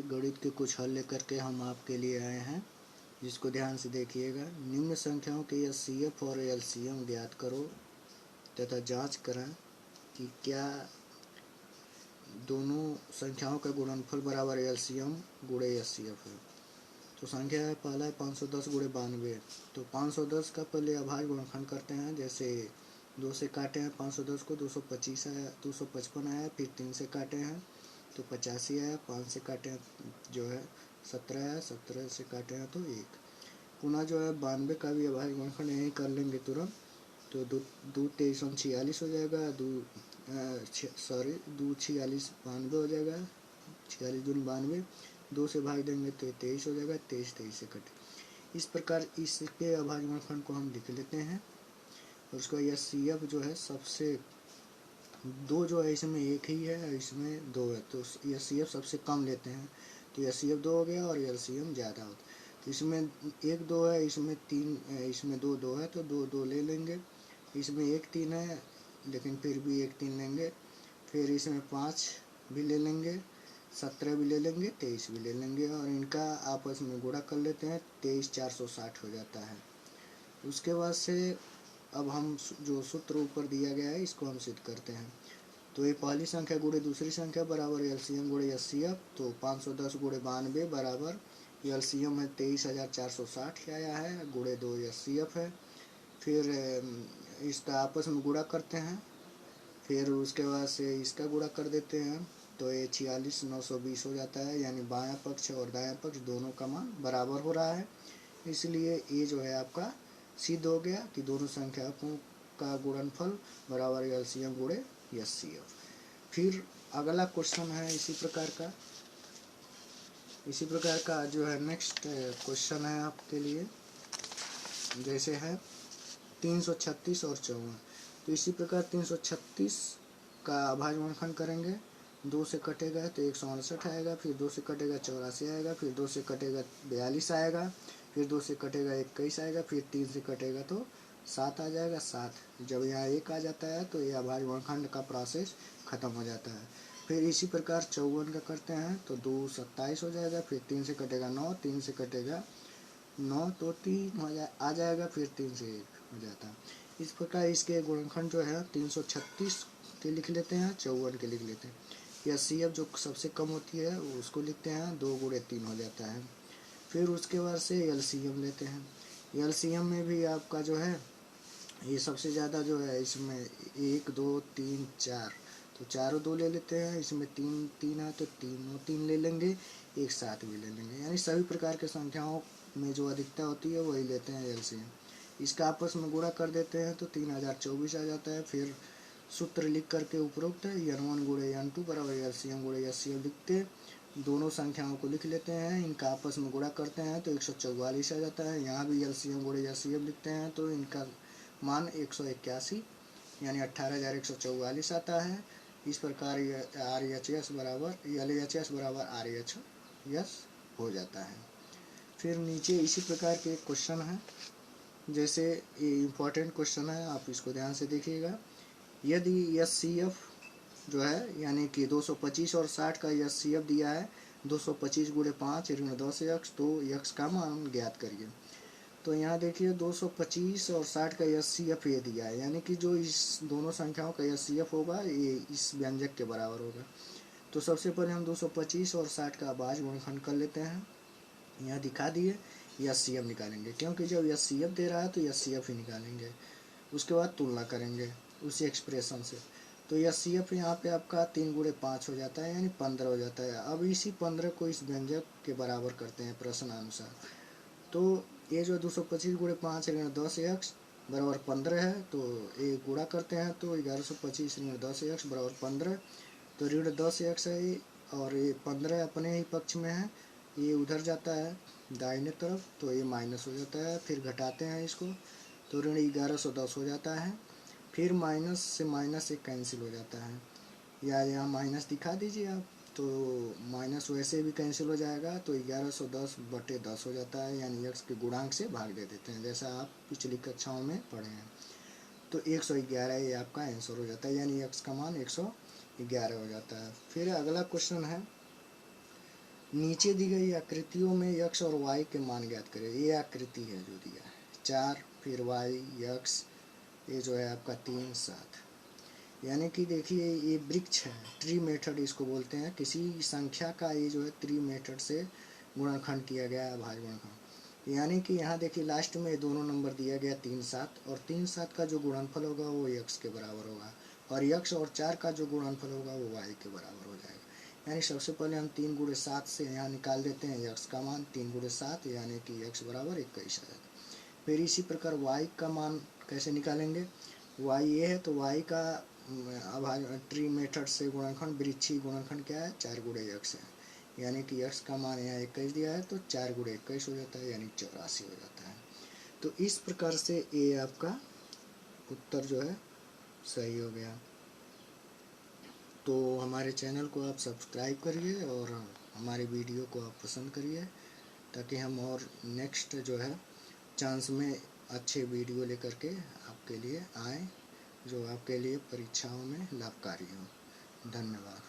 गणित के कुछ हल लेकर के हम आपके लिए आए हैं, जिसको ध्यान से देखिएगा। निम्न संख्याओं के एचसीएफ और एलसीएम ज्ञात करो तथा जांच करें कि क्या दोनों संख्याओं का गुणनफल बराबर एलसीएम गुणे एचसीएफ है। तो संख्या है, पहला है 510 गुणे 92। तो 510 का पहले अभाज्य गुणनखंड करते हैं। जैसे 2 से काटे हैं 510 को, 225 आया, 255 आया, फिर 3 से काटे हैं तो 85 आया, 5 से काटे हैं जो है 17 आया, 17 से काटे हैं तो 1। पुनः जो है 92 का भी अभाज्य गुणनखंड यहीं कर लेंगे तुरंत। तो 2 23 46 हो जाएगा, 2 46 92 हो जाएगा, 46 दूनी 92, 2 से भाग देंगे तो 23 हो जाएगा, 23 से कटे। इस प्रकार इसके अभाज्य गुणनखंड को हम लिख लेते हैं। और उसका एचसीएफ जो है सबसे दो जो है इसमें एक ही है, इसमें 2 है, तो एचसीएफ सबसे कम लेते हैं। तो एचसीएफ 2 हो गया और एलसीएम ज़्यादा होता है। तो इसमें 1 2 है, इसमें 3, इसमें 2 2 है तो 2 2 ले लेंगे। इसमें 1 3 है लेकिन फिर भी 1 3 लेंगे। फिर इसमें 5 भी ले लेंगे, 17 भी ले लेंगे, 23 भी ले लेंगे और इनका आपस में गुणा कर लेते हैं। 23 460 हो जाता है। उसके बाद से अब हम जो सूत्र ऊपर दिया गया है इसको हम सिद्ध करते हैं। तो ये पहली संख्या गुणे दूसरी संख्या बराबर एलसीएम गुणे एचसीएफ। तो 510 गुणे 92 बराबर एलसीएम है 23,460 आया है, गुणे 2 एचसीएफ है। फिर इसका आपस में गुणा करते हैं। फिर उसके बाद से इसका गुणा कर देते हैं तो ये 46,920 हो जाता है। यानी बायां पक्ष और दायां पक्ष दोनों का मान बराबर हो रहा है। इसलिए ये जो है आपका सिद्ध हो गया कि दोनों संख्याओं का गुणनफल बराबर एलसीएम गुणे एचसीएफ। फिर अगला क्वेश्चन है इसी प्रकार का जो है नेक्स्ट क्वेश्चन है आपके लिए। जैसे है 336 और 54। तो इसी प्रकार 336 का अभाज्य गुणनखंड करेंगे। 2 से कटेगा तो 168 आएगा, फिर 2 से कटेगा 84 आएगा, फिर 2 से कटेगा 42 आएगा, फिर 2 से कटेगा 21 आएगा, फिर 3 से कटेगा तो 7 आ जाएगा, 7। जब यहाँ 1 आ जाता है तो ये अभाज्य गुणनखंड का प्रोसेस खत्म हो जाता है। फिर इसी प्रकार 54 का करते हैं तो 2 27 हो जाएगा, फिर 3 से कटेगा 9, 3 से कटेगा 9 तो 3 आ जाएगा, फिर 3 से 1 हो जाता है। इस प्रकार इसके गुणनखंड जो है 336 के लिख लेते हैं, 54 के लिख लेते हैं। एचसीएफ जो सबसे कम होती है उसको लिखते हैं, 2 गुणे 3 हो जाता है। फिर उसके बाद से एलसीएम लेते हैं। एलसीएम में भी आपका जो है ये सबसे ज़्यादा जो है इसमें 1 2 3 4, तो चारों 2 ले लेते हैं। इसमें 3 3 है तो 3 ले लेंगे, एक साथ भी ले लेंगे। यानी सभी प्रकार के संख्याओं में जो अधिकता होती है वही लेते हैं एलसीएम। इसका आपस में गुणा कर देते हैं तो 3024 आ जाता है। फिर सूत्र लिख करके उपरोक्त n1 गुणे n2 बराबर एलसीएम गुणे एचसीएफ लिखते दोनों संख्याओं को लिख लेते हैं। इनका आपस में गुणा करते हैं तो 144 आ जाता है। यहाँ भी एलसीएम गुणे एचसीएफ लिखते हैं तो इनका मान 181 यानी 18,144 आता है। इस प्रकार RHS बराबर LHS बराबर RHS हो जाता है। फिर नीचे इसी प्रकार के क्वेश्चन है। जैसे ये इम्पोर्टेंट क्वेश्चन है, आप इसको ध्यान से देखिएगा। यदि एचसीएफ जो है यानी कि 225 और 60 का एचसीएफ दिया है 225 गुणे 5 ऋण 10 x, तो x का मान ज्ञात करिए। तो यहाँ देखिए 225 और 60 का एचसीएफ ये दिया है, यानी कि जो इस दोनों संख्याओं का एचसीएफ होगा ये इस व्यंजक के बराबर होगा। तो सबसे पहले हम 225 और 60 का अभाज्य गुणनखंड कर लेते हैं। यहाँ दिखा दिए, एचसीएफ निकालेंगे क्योंकि जब एचसीएफ दे रहा है तो एचसीएफ ही निकालेंगे। उसके बाद तुलना करेंगे उसी एक्सप्रेशन से। तो एचसीएफ यहाँ पे आपका 3 गुणे 5 हो जाता है यानी 15 हो जाता है। अब इसी 15 को इस व्यंजक के बराबर करते हैं प्रश्नानुसार। तो ये जो 225 गुणे 5 ऋण 10 x बराबर 15 है, तो ये गुणा करते हैं तो 1125 ऋण 10 x बराबर 15। तो ऋण 10 x है और ये 15 अपने ही पक्ष में है, ये उधर जाता है दाहिने तरफ तो ये माइनस हो जाता है। फिर घटाते हैं इसको तो ऋण 1110 हो जाता है। फिर माइनस से माइनस एक कैंसिल हो जाता है, या यहाँ माइनस दिखा दीजिए आप, तो माइनस वैसे भी कैंसिल हो जाएगा। तो 1110/10 हो जाता है, यानी x के गुणांक से भाग दे देते हैं जैसा आप पिछली कक्षाओं में पढ़े हैं। तो 111 ये आपका आंसर हो जाता है, यानी x का मान 111 हो जाता है। फिर अगला क्वेश्चन है नीचे दी गई आकृतियों में x और y के मान ज्ञात करें। ये आकृति है जो दिया है 4, फिर y, x, ये जो है आपका 3, 7। यानी कि देखिए ये वृक्ष है, ट्री मेथड इसको बोलते हैं। किसी संख्या का ये जो है ट्री मेथड से गुणनखंड किया गया है, अभाज्य गुणनखंड। यानी कि यहाँ देखिए लास्ट में दोनों नंबर दिया गया 3, 7, और 3, 7 का जो गुणनफल होगा वो x के बराबर होगा, और x और 4 का जो गुणनफल होगा वो y के बराबर हो जाएगा। यानी सबसे पहले हम 3 × 7 से यहाँ निकाल देते हैं x का मान, 3 × 7 यानी कि x बराबर 21 आ जाएगा। फिर इसी प्रकार y का मान कैसे निकालेंगे, y ये है तो y का ट्री मेथड से गुणनखंड, वृक्षीय गुणनखंड क्या है, 4 × x है। यानी कि x का मान यहाँ 21 दिया है तो 4 × 21 हो जाता है, यानी 84 हो जाता है। तो इस प्रकार से ये आपका उत्तर जो है सही हो गया। तो हमारे चैनल को आप सब्सक्राइब करिए और हमारे वीडियो को आप पसंद करिए, ताकि हम और नेक्स्ट जो है चांस में अच्छे वीडियो लेकर के आपके लिए आए, जो आपके लिए परीक्षाओं में लाभकारी हो। धन्यवाद।